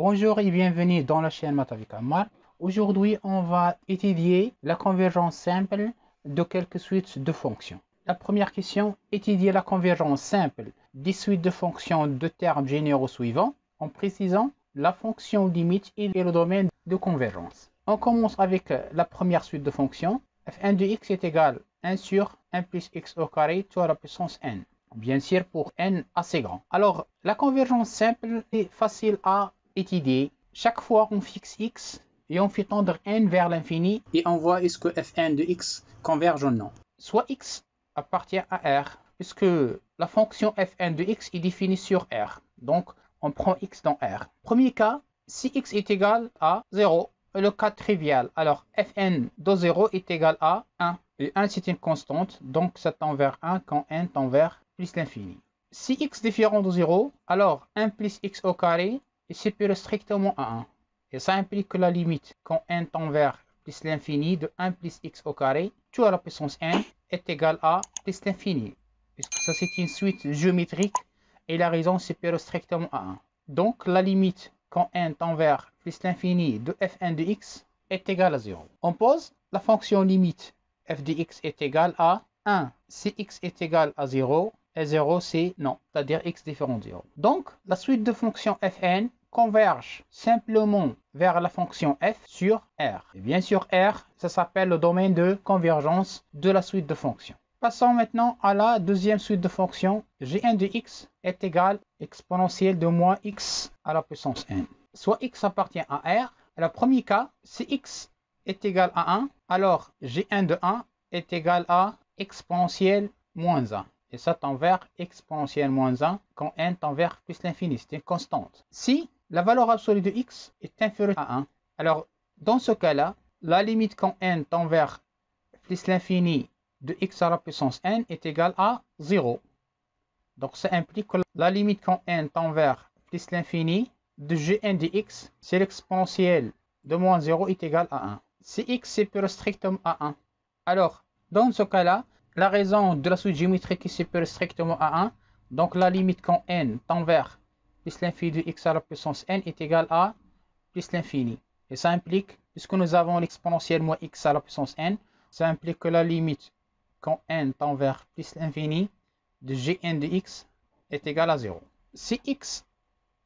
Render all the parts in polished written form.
Bonjour et bienvenue dans la chaîne Maths avec Ammar. Aujourd'hui, on va étudier la convergence simple de quelques suites de fonctions. La première question, étudier la convergence simple des suites de fonctions de termes généraux suivants en précisant la fonction limite et le domaine de convergence. On commence avec la première suite de fonctions. f1 de x est égal à 1 sur 1 plus x au carré tout à la puissance n. Bien sûr pour n assez grand. Alors, la convergence simple est facile à étudier. Chaque fois, on fixe x et on fait tendre n vers l'infini et on voit est-ce que f1 de x converge ou non. Soit x appartient à R, puisque la fonction f1 de x est définie sur R. Donc, on prend x dans R. Premier cas, si x est égal à 0, le cas trivial. Alors, fn de 0 est égal à 1. Et 1, c'est une constante, donc ça tend vers 1 quand n tend vers plus l'infini. Si x différent de 0, alors 1 plus x au carré est supérieur strictement à 1. Et ça implique que la limite quand n tend vers plus l'infini de 1 plus x au carré tout à la puissance n est égale à plus l'infini. Puisque ça c'est une suite géométrique et la raison supérieure strictement à 1. Donc la limite quand n tend vers plus l'infini de fn de x est égale à 0. On pose la fonction limite f de x est égal à 1 si x est égal à 0 et 0 c'est non, c'est-à-dire x différent de 0. Donc la suite de fonctions fn converge simplement vers la fonction f sur R. Et bien sûr R, ça s'appelle le domaine de convergence de la suite de fonctions. Passons maintenant à la deuxième suite de fonctions. G1 de x est égal à exponentielle de moins x à la puissance n. Soit x appartient à R. Dans le premier cas, si x est égal à 1, alors G1 de 1 est égal à exponentielle moins 1. Et ça tend vers exponentielle moins 1 quand n tend vers plus l'infini. C'est une constante. Si la valeur absolue de x est inférieure à 1, alors dans ce cas-là, la limite quand n tend vers plus l'infini de x à la puissance n est égale à 0. Donc ça implique que la limite quand n tend vers plus l'infini de Gn de x, c'est l'exponentielle de moins 0 est égale à 1. Si x est supérieur strictement à 1, alors dans ce cas-là, la raison de la suite géométrique est supérieure strictement à 1, donc la limite quand n tend vers plus l'infini de x à la puissance n est égale à plus l'infini. Et ça implique, puisque nous avons l'exponentielle moins x à la puissance n, ça implique que la limite quand n tend vers plus l'infini de Gn de x est égale à 0. Si x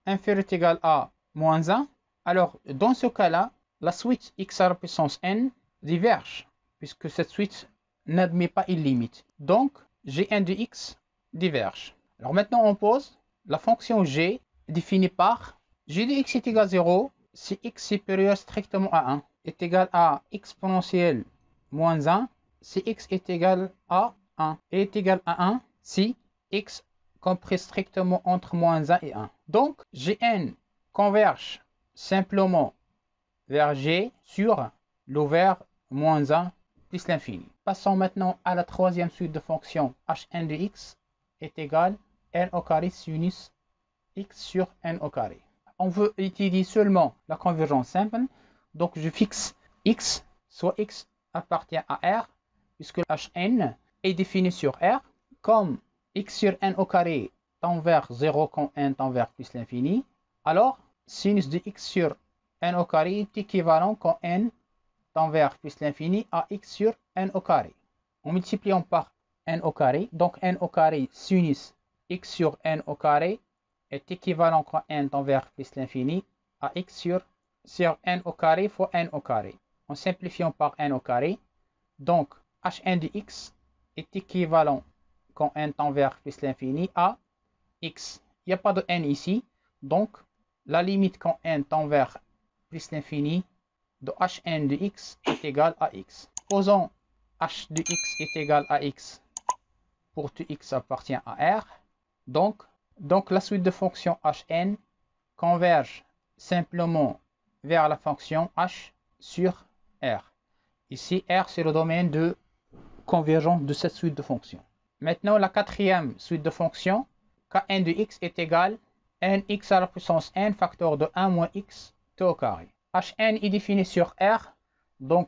inférieur est égal à moins 1, alors dans ce cas-là, la suite x à la puissance n diverge, puisque cette suite n'admet pas une limite. Donc, Gn de x diverge. Alors maintenant, on pose la fonction g définie par g de x est égal à 0 si x supérieur strictement à 1 est égal à exponentielle moins 1 si x est égal à 1 et est égal à 1 si x compris strictement entre moins 1 et 1. Donc, Gn converge simplement vers g sur l'ouvert moins 1 plus l'infini. Passons maintenant à la troisième suite de fonctions. Hn de x est égal à n au carré sinus x sur n au carré. On veut étudier seulement la convergence simple. Donc je fixe x, soit x appartient à R, puisque Hn est défini sur R. Comme x sur n au carré tend vers 0 quand n tend vers plus l'infini, alors sinus de x sur n au carré est équivalent quand n tend vers plus l'infini à x sur n au carré. En multipliant par n au carré, donc n au carré sinus x sur n au carré est équivalent quand n tend vers plus l'infini à x sur n au carré fois n au carré. En simplifiant par n au carré, donc Hn de x est équivalent quand n tend vers plus l'infini à x. Il n'y a pas de n ici, donc la limite quand n tend vers plus l'infini de Hn de x est égal à x. Posons h de x est égal à x pour tout x appartient à R. Donc la suite de fonctions Hn converge simplement vers la fonction h sur R. Ici, R c'est le domaine de convergence de cette suite de fonctions. Maintenant, la quatrième suite de fonctions, Kn de x est égal à nx à la puissance n facteur de 1 moins x t au carré. Hn est défini sur R, donc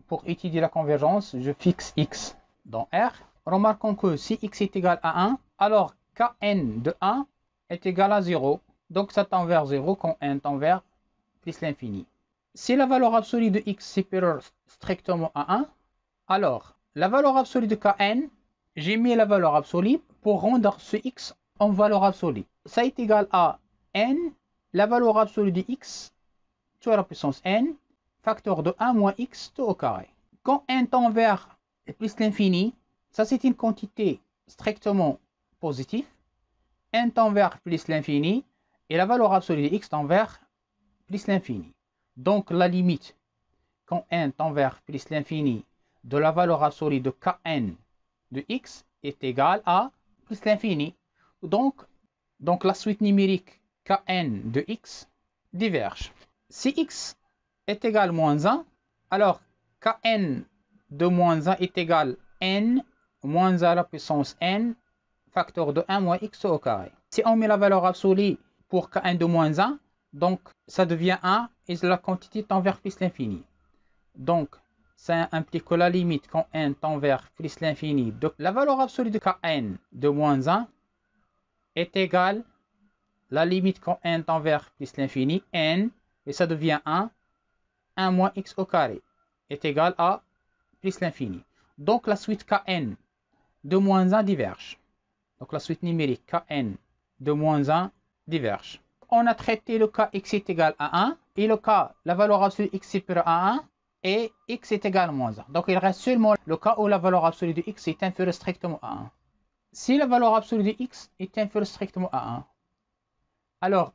pour étudier la convergence, je fixe x dans R. Remarquons que si x est égal à 1, alors Kn de 1 est égal à 0. Donc ça tend vers 0 quand n tend vers plus l'infini. Si la valeur absolue de x supérieure strictement à 1, alors la valeur absolue de Kn, j'ai mis la valeur absolue pour rendre ce x en valeur absolue. Ça est égal à n, la valeur absolue de x, tout à la puissance n, facteur de 1 moins x tout au carré. Quand n tend vers plus l'infini, ça c'est une quantité strictement positive. N tend vers plus l'infini et la valeur absolue de x tend vers plus l'infini. Donc la limite quand n tend vers plus l'infini de la valeur absolue de Kn de x est égale à plus l'infini. Donc la suite numérique Kn de x diverge. Si x est égal à moins 1, alors Kn de moins 1 est égal à n moins 1 à la puissance n facteur de 1 moins x au carré. Si on met la valeur absolue pour Kn de moins 1, donc ça devient 1 et la quantité tend vers plus l'infini. Donc ça implique que la limite quand n tend vers plus l'infini de la valeur absolue de Kn de moins 1 est égale à la limite quand n tend vers plus l'infini, n, et ça devient 1 moins x au carré est égal à plus l'infini. Donc la suite Kn de moins 1 diverge. Donc la suite numérique Kn de moins 1 diverge. On a traité le cas x est égal à 1 et le cas la valeur absolue de x supérieure à 1 et x est égal à moins 1. Donc il reste seulement le cas où la valeur absolue de x est inférieure strictement à 1. Si la valeur absolue de x est inférieure strictement à 1, alors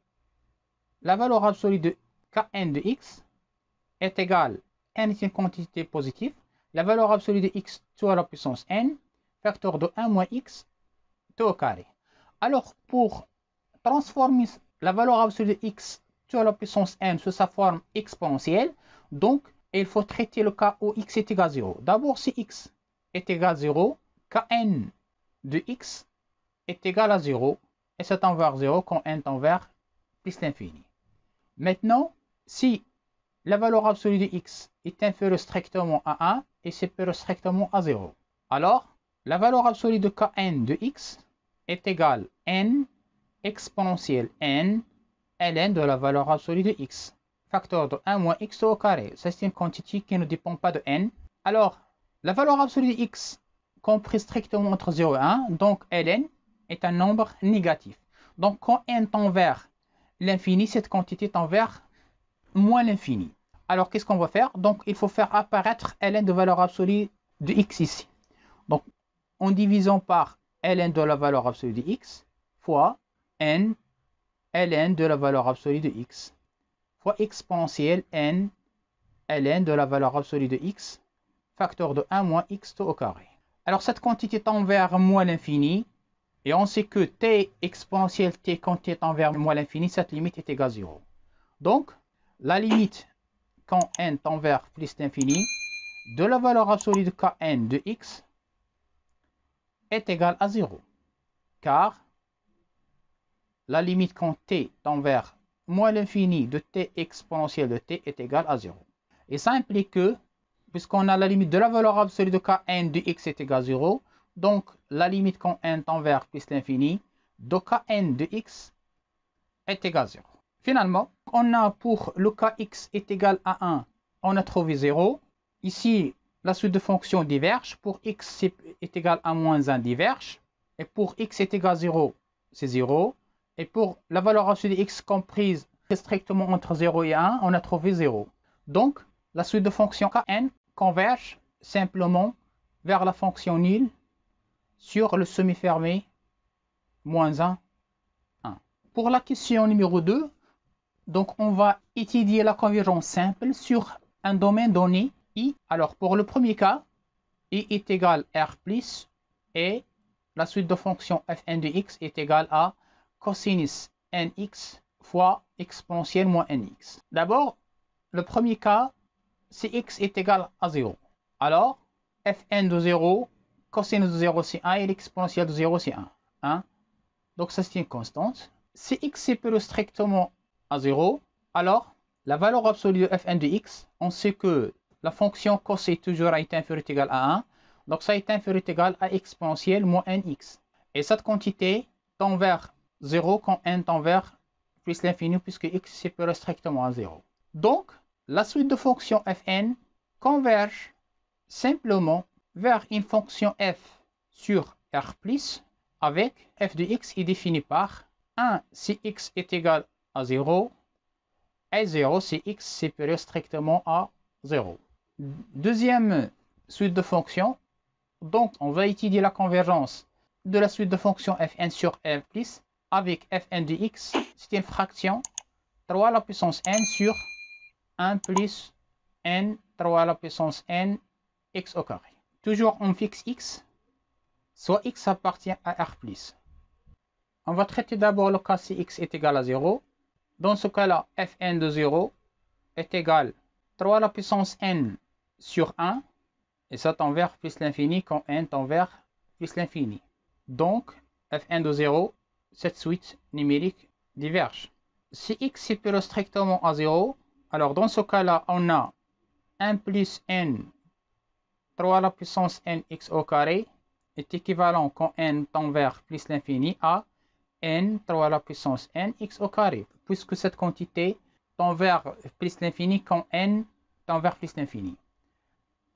la valeur absolue de Kn de x est égale, n est une quantité positive, la valeur absolue de x tout à la puissance n, facteur de 1 moins x tout au carré. Alors pour transformer la valeur absolue de x tout à la puissance n sous sa forme exponentielle, donc il faut traiter le cas où x est égal à 0. D'abord si x est égal à 0, Kn de x est égal à 0 et ça tend vers 0 quand n tend vers plus l'infini. Maintenant, si la valeur absolue de x est inférieure strictement à 1 et supérieure strictement à 0, alors la valeur absolue de Kn de x est égale à n exponentielle n ln de la valeur absolue de x, facteur de 1 moins x au carré. C'est une quantité qui ne dépend pas de n. Alors, la valeur absolue de x comprise strictement entre 0 et 1, donc ln est un nombre négatif. Donc quand n tend vers l'infini, cette quantité tend vers moins l'infini. Alors qu'est-ce qu'on va faire? Donc il faut faire apparaître ln de valeur absolue de x ici. Donc en divisant par ln de la valeur absolue de x fois n ln de la valeur absolue de x fois exponentielle n ln de la valeur absolue de x facteur de 1 moins x tout au carré. Alors cette quantité tend vers moins l'infini et on sait que t exponentielle t quand t tend vers moins l'infini, cette limite est égale à 0. Donc la limite quand n tend vers plus l'infini de la valeur absolue de Kn de x est égale à 0. Car la limite quand t tend vers moins l'infini de t exponentielle de t est égale à 0. Et ça implique que, puisqu'on a la limite de la valeur absolue de Kn de x est égale à 0, donc la limite quand n tend vers plus l'infini de Kn de x est égale à 0. Finalement, on a pour le cas x est égal à 1, on a trouvé 0. Ici, la suite de fonctions diverge. Pour x est égal à moins 1 diverge. Et pour x est égal à 0, c'est 0. Et pour la valeur absolue de x comprise strictement entre 0 et 1, on a trouvé 0. Donc, la suite de fonctions Kn converge simplement vers la fonction nulle sur le semi-fermé moins 1, 1. Pour la question numéro 2, donc on va étudier la convergence simple sur un domaine donné I. Alors pour le premier cas, I est égal à R plus et la suite de fonctions fn de x est égale à cosinus nx fois exponentielle moins nx. D'abord, le premier cas, si x est égal à 0. Alors, fn de 0, cosinus de 0 c'est 1 et l'exponentielle de 0 c'est 1. Donc ça c'est une constante. Si x est supérieur strictement à 0, alors la valeur absolue de fn de x, on sait que la fonction cos est toujours à été inférieure ou égale à 1. Donc ça est inférieur ou égal à exponentielle moins nx. Et cette quantité tend vers 0 quand n tend vers plus l'infini puisque x est supérieur strictement à 0. Donc, la suite de fonctions fn converge simplement vers une fonction f sur R+, avec f de x est défini par 1 si x est égal à 0 et 0 si x est supérieur strictement à 0. Deuxième suite de fonctions, donc on va étudier la convergence de la suite de fonctions fn sur R+, avec fn de x, c'est une fraction 3 à la puissance n sur 1 plus n 3 à la puissance n x au carré. Toujours on fixe x, soit x appartient à R+. On va traiter d'abord le cas si x est égal à 0. Dans ce cas-là, fn de 0 est égal à 3 à la puissance n sur 1, et ça tend vers plus l'infini quand n tend vers plus l'infini. Donc, fn de 0, cette suite numérique diverge. Si x est supérieur strictement à 0, alors dans ce cas-là, on a 1 plus n 3 à la puissance n x au carré est équivalent quand n tend vers plus l'infini à n 3 à la puissance n x au carré, puisque cette quantité tend vers plus l'infini quand n tend vers plus l'infini.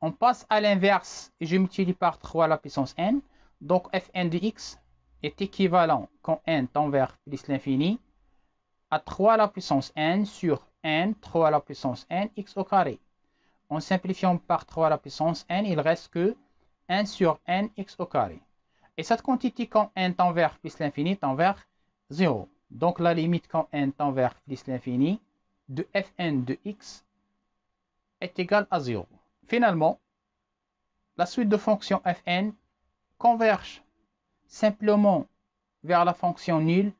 On passe à l'inverse et je multiplie par 3 à la puissance n, donc fn de x est équivalent quand n tend vers plus l'infini à 3 à la puissance n sur n 3 à la puissance n x au carré. En simplifiant par 3 à la puissance n, il reste que 1 sur n x au carré. Et cette quantité quand n tend vers plus l'infini tend vers 0. Donc la limite quand n tend vers plus l'infini de fn de x est égale à 0. Finalement, la suite de fonctions fn converge simplement vers la fonction nulle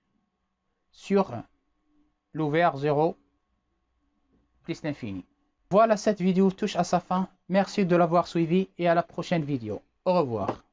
sur l'ouvert 0 plus l'infini. Voilà, cette vidéo touche à sa fin. Merci de l'avoir suivi et à la prochaine vidéo. Au revoir.